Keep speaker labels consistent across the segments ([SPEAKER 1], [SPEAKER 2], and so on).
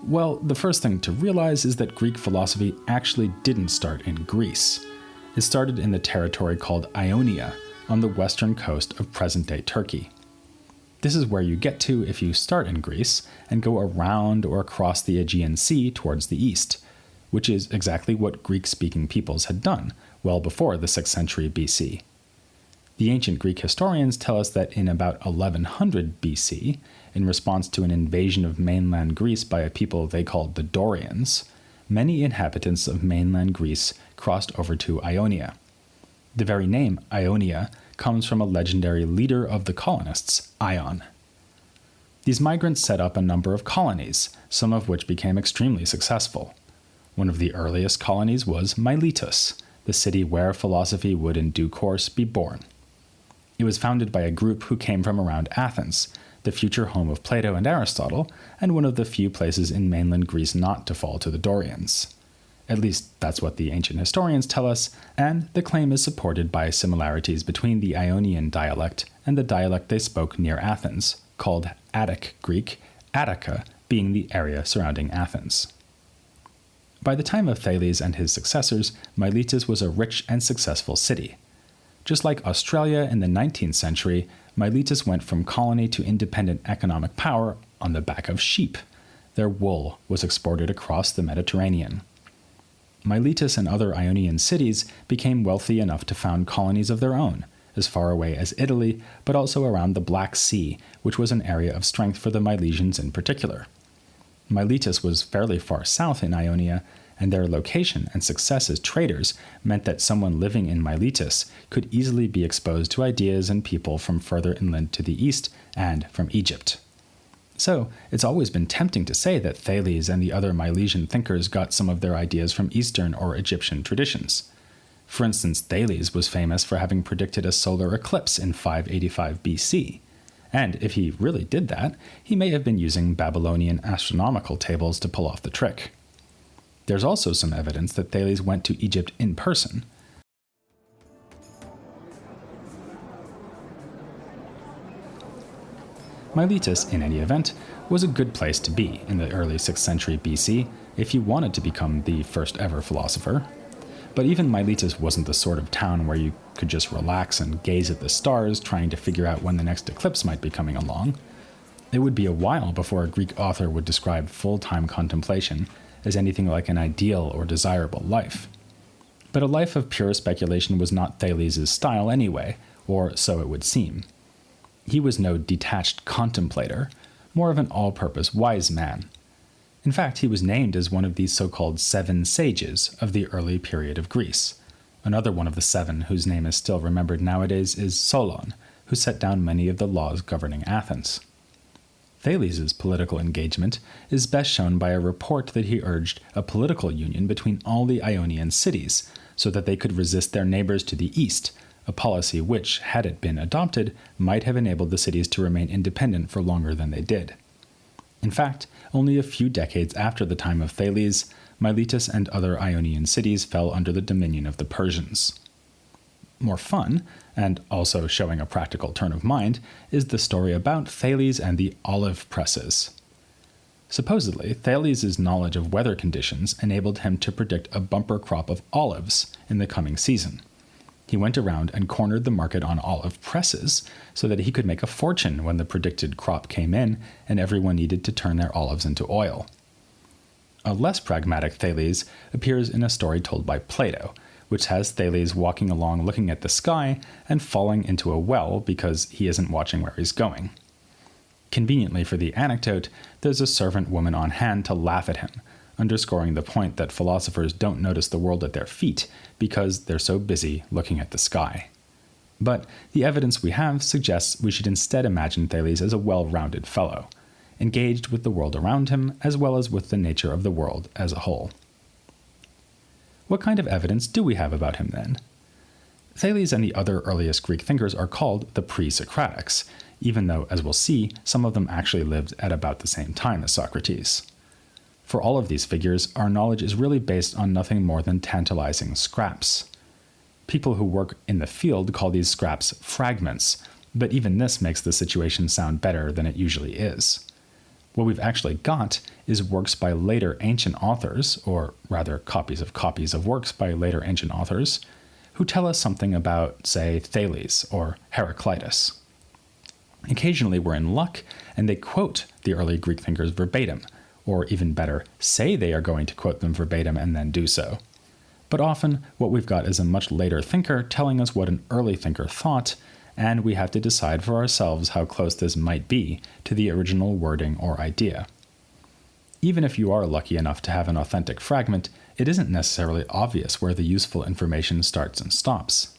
[SPEAKER 1] Well, the first thing to realize is that Greek philosophy actually didn't start in Greece. It started in the territory called Ionia, on the western coast of present-day Turkey. This is where you get to if you start in Greece and go around or across the Aegean Sea towards the east, which is exactly what Greek-speaking peoples had done well before the 6th century BC. The ancient Greek historians tell us that in about 1100 BC, in response to an invasion of mainland Greece by a people they called the Dorians, many inhabitants of mainland Greece crossed over to Ionia. The very name Ionia comes from a legendary leader of the colonists, Ion. These migrants set up a number of colonies, some of which became extremely successful. One of the earliest colonies was Miletus, the city where philosophy would in due course be born. It was founded by a group who came from around Athens, the future home of Plato and Aristotle, and one of the few places in mainland Greece not to fall to the Dorians. At least that's what the ancient historians tell us, and the claim is supported by similarities between the Ionian dialect and the dialect they spoke near Athens, called Attic Greek, Attica being the area surrounding Athens. By the time of Thales and his successors, Miletus was a rich and successful city. Just like Australia in the 19th century, Miletus went from colony to independent economic power on the back of sheep. Their wool was exported across the Mediterranean. Miletus and other Ionian cities became wealthy enough to found colonies of their own, as far away as Italy, but also around the Black Sea, which was an area of strength for the Milesians in particular. Miletus was fairly far south in Ionia, and their location and success as traders meant that someone living in Miletus could easily be exposed to ideas and people from further inland to the east and from Egypt. So, it's always been tempting to say that Thales and the other Milesian thinkers got some of their ideas from Eastern or Egyptian traditions. For instance, Thales was famous for having predicted a solar eclipse in 585 BC. And if he really did that, he may have been using Babylonian astronomical tables to pull off the trick. There's also some evidence that Thales went to Egypt in person. Miletus, in any event, was a good place to be in the early 6th century BC if you wanted to become the first ever philosopher. But even Miletus wasn't the sort of town where you could just relax and gaze at the stars trying to figure out when the next eclipse might be coming along. It would be a while before a Greek author would describe full-time contemplation as anything like an ideal or desirable life. But a life of pure speculation was not Thales' style anyway, or so it would seem. He was no detached contemplator, more of an all-purpose wise man. In fact, he was named as one of these so-called 7 sages of the early period of Greece. Another one of the 7, whose name is still remembered nowadays, is Solon, who set down many of the laws governing Athens. Thales' political engagement is best shown by a report that he urged a political union between all the Ionian cities, so that they could resist their neighbors to the east, a policy which, had it been adopted, might have enabled the cities to remain independent for longer than they did. In fact, only a few decades after the time of Thales, Miletus and other Ionian cities fell under the dominion of the Persians. More fun, and also showing a practical turn of mind, is the story about Thales and the olive presses. Supposedly, Thales' knowledge of weather conditions enabled him to predict a bumper crop of olives in the coming season. He went around and cornered the market on olive presses so that he could make a fortune when the predicted crop came in and everyone needed to turn their olives into oil. A less pragmatic Thales appears in a story told by Plato, which has Thales walking along looking at the sky and falling into a well because he isn't watching where he's going. Conveniently for the anecdote, there's a servant woman on hand to laugh at him, underscoring the point that philosophers don't notice the world at their feet because they're so busy looking at the sky. But the evidence we have suggests we should instead imagine Thales as a well-rounded fellow, engaged with the world around him as well as with the nature of the world as a whole. What kind of evidence do we have about him then? Thales and the other earliest Greek thinkers are called the pre-Socratics, even though, as we'll see, some of them actually lived at about the same time as Socrates. For all of these figures, our knowledge is really based on nothing more than tantalizing scraps. People who work in the field call these scraps fragments, but even this makes the situation sound better than it usually is. What we've actually got is works by later ancient authors, or rather copies of works by later ancient authors, who tell us something about, say, Thales or Heraclitus. Occasionally we're in luck, and they quote the early Greek thinkers verbatim, or even better, say they are going to quote them verbatim and then do so. But often, what we've got is a much later thinker telling us what an early thinker thought, and we have to decide for ourselves how close this might be to the original wording or idea. Even if you are lucky enough to have an authentic fragment, it isn't necessarily obvious where the useful information starts and stops.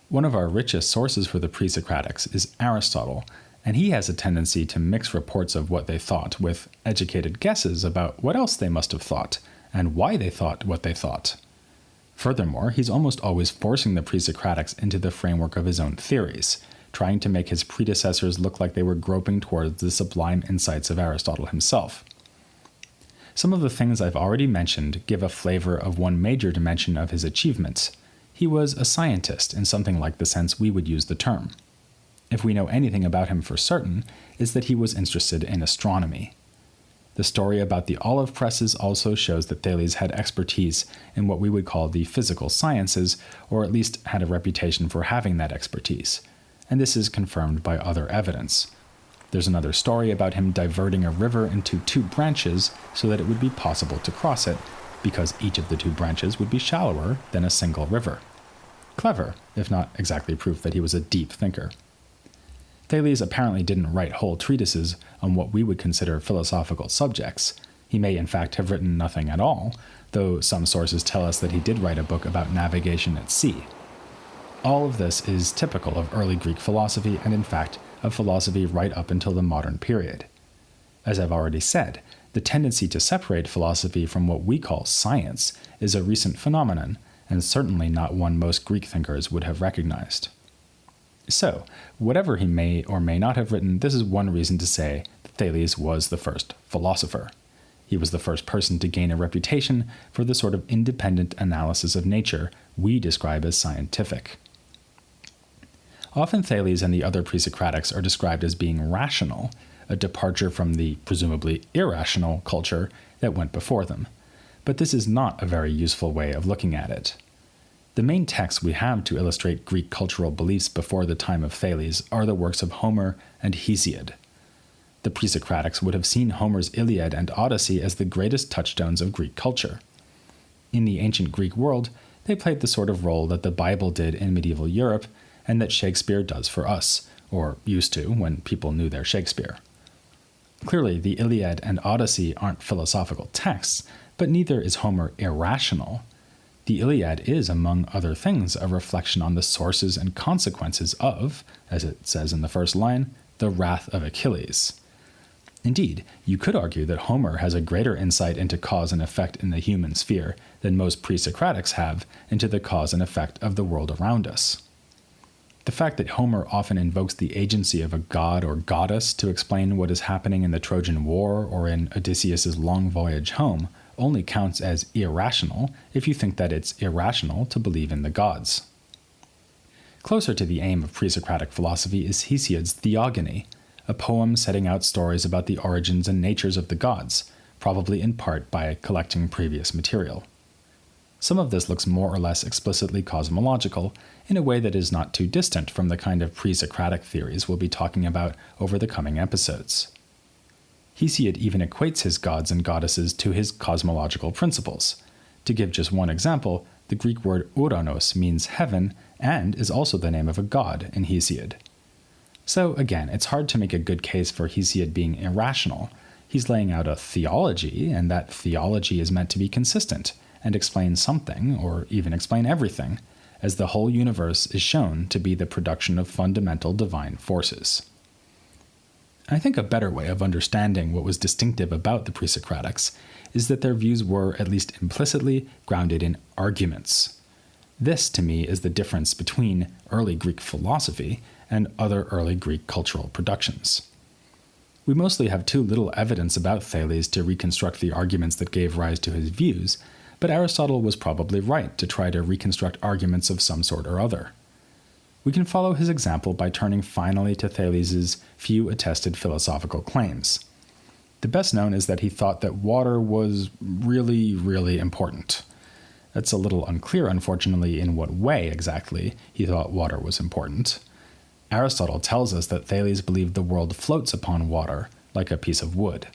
[SPEAKER 1] One of our richest sources for the pre-Socratics is Aristotle, and he has a tendency to mix reports of what they thought with educated guesses about what else they must have thought, and why they thought what they thought. Furthermore, he's almost always forcing the pre-Socratics into the framework of his own theories, trying to make his predecessors look like they were groping towards the sublime insights of Aristotle himself. Some of the things I've already mentioned give a flavor of one major dimension of his achievements. He was a scientist in something like the sense we would use the term. If we know anything about him for certain, it's that he was interested in astronomy. The story about the olive presses also shows that Thales had expertise in what we would call the physical sciences, or at least had a reputation for having that expertise, and this is confirmed by other evidence. There's another story about him diverting a river into two branches so that it would be possible to cross it, because each of the two branches would be shallower than a single river. Clever, if not exactly proof that he was a deep thinker. Thales apparently didn't write whole treatises on what we would consider philosophical subjects. He may in fact have written nothing at all, though some sources tell us that he did write a book about navigation at sea. All of this is typical of early Greek philosophy, and in fact of philosophy right up until the modern period. As I've already said, the tendency to separate philosophy from what we call science is a recent phenomenon, and certainly not one most Greek thinkers would have recognized. So, whatever he may or may not have written, this is one reason to say that Thales was the first philosopher. He was the first person to gain a reputation for the sort of independent analysis of nature we describe as scientific. Often Thales and the other pre-Socratics are described as being rational, a departure from the presumably irrational culture that went before them. But this is not a very useful way of looking at it. The main texts we have to illustrate Greek cultural beliefs before the time of Thales are the works of Homer and Hesiod. The pre-Socratics would have seen Homer's Iliad and Odyssey as the greatest touchstones of Greek culture. In the ancient Greek world, they played the sort of role that the Bible did in medieval Europe and that Shakespeare does for us, or used to when people knew their Shakespeare. Clearly, the Iliad and Odyssey aren't philosophical texts, but neither is Homer irrational. The Iliad is, among other things, a reflection on the sources and consequences of, as it says in the first line, the wrath of Achilles. Indeed, you could argue that Homer has a greater insight into cause and effect in the human sphere than most pre-Socratics have into the cause and effect of the world around us. The fact that Homer often invokes the agency of a god or goddess to explain what is happening in the Trojan War or in Odysseus's long voyage home only counts as irrational if you think that it's irrational to believe in the gods. Closer to the aim of pre-Socratic philosophy is Hesiod's Theogony, a poem setting out stories about the origins and natures of the gods, probably in part by collecting previous material. Some of this looks more or less explicitly cosmological, in a way that is not too distant from the kind of pre-Socratic theories we'll be talking about over the coming episodes. Hesiod even equates his gods and goddesses to his cosmological principles. To give just one example, the Greek word Uranos means heaven and is also the name of a god in Hesiod. So again, it's hard to make a good case for Hesiod being irrational. He's laying out a theology, and that theology is meant to be consistent and explain something, or even explain everything, as the whole universe is shown to be the production of fundamental divine forces. I think a better way of understanding what was distinctive about the pre-Socratics is that their views were, at least implicitly, grounded in arguments. This, to me, is the difference between early Greek philosophy and other early Greek cultural productions. We mostly have too little evidence about Thales to reconstruct the arguments that gave rise to his views, but Aristotle was probably right to try to reconstruct arguments of some sort or other. We can follow his example by turning finally to Thales's few attested philosophical claims. The best known is that he thought that water was really, really important. It's a little unclear, unfortunately, in what way exactly he thought water was important. Aristotle tells us that Thales believed the world floats upon water, like a piece of wood.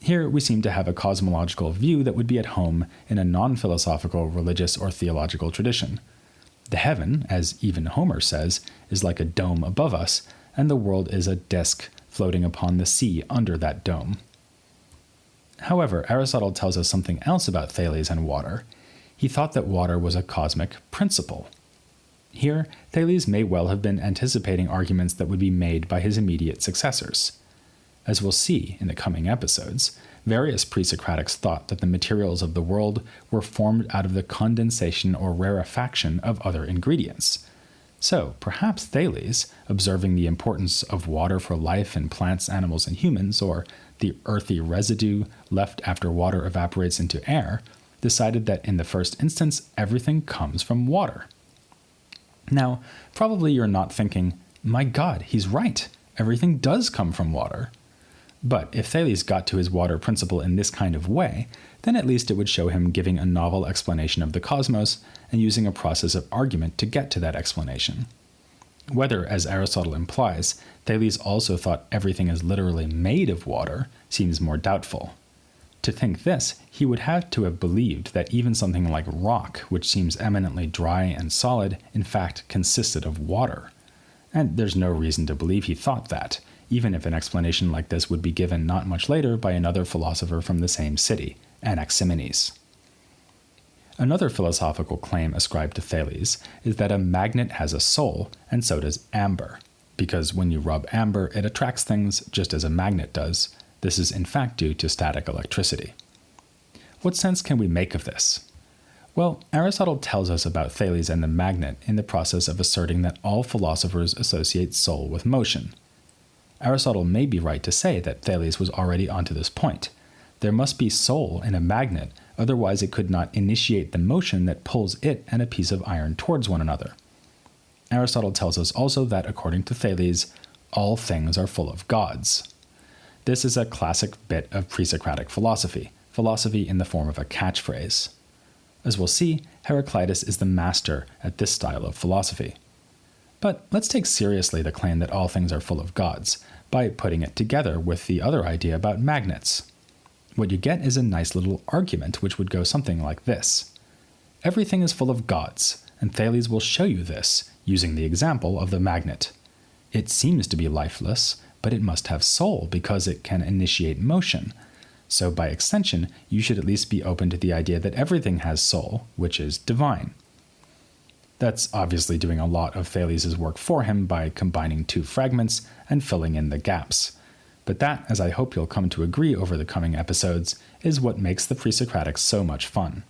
[SPEAKER 1] Here we seem to have a cosmological view that would be at home in a non-philosophical religious or theological tradition. The heaven, as even Homer says, is like a dome above us, and the world is a disk floating upon the sea under that dome. However, Aristotle tells us something else about Thales and water. He thought that water was a cosmic principle. Here, Thales may well have been anticipating arguments that would be made by his immediate successors. As we'll see in the coming episodes, various pre-Socratics thought that the materials of the world were formed out of the condensation or rarefaction of other ingredients. So, perhaps Thales, observing the importance of water for life in plants, animals, and humans, or the earthy residue left after water evaporates into air, decided that in the first instance, everything comes from water. Now, probably you're not thinking, my God, he's right, everything does come from water. But if Thales got to his water principle in this kind of way, then at least it would show him giving a novel explanation of the cosmos and using a process of argument to get to that explanation. Whether, as Aristotle implies, Thales also thought everything is literally made of water seems more doubtful. To think this, he would have to have believed that even something like rock, which seems eminently dry and solid, in fact consisted of water. And there's no reason to believe he thought that, even if an explanation like this would be given not much later by another philosopher from the same city, Anaximenes. Another philosophical claim ascribed to Thales is that a magnet has a soul, and so does amber, because when you rub amber, it attracts things just as a magnet does. This is in fact due to static electricity. What sense can we make of this? Well, Aristotle tells us about Thales and the magnet in the process of asserting that all philosophers associate soul with motion. Aristotle may be right to say that Thales was already onto this point. There must be soul in a magnet, otherwise it could not initiate the motion that pulls it and a piece of iron towards one another. Aristotle tells us also that, according to Thales, all things are full of gods. This is a classic bit of pre-Socratic philosophy in the form of a catchphrase. As we'll see, Heraclitus is the master at this style of philosophy. But let's take seriously the claim that all things are full of gods by putting it together with the other idea about magnets. What you get is a nice little argument which would go something like this. Everything is full of gods, and Thales will show you this using the example of the magnet. It seems to be lifeless, but it must have soul because it can initiate motion. So by extension, you should at least be open to the idea that everything has soul, which is divine. That's obviously doing a lot of Thales' work for him by combining two fragments and filling in the gaps. But that, as I hope you'll come to agree over the coming episodes, is what makes the pre-Socratics so much fun.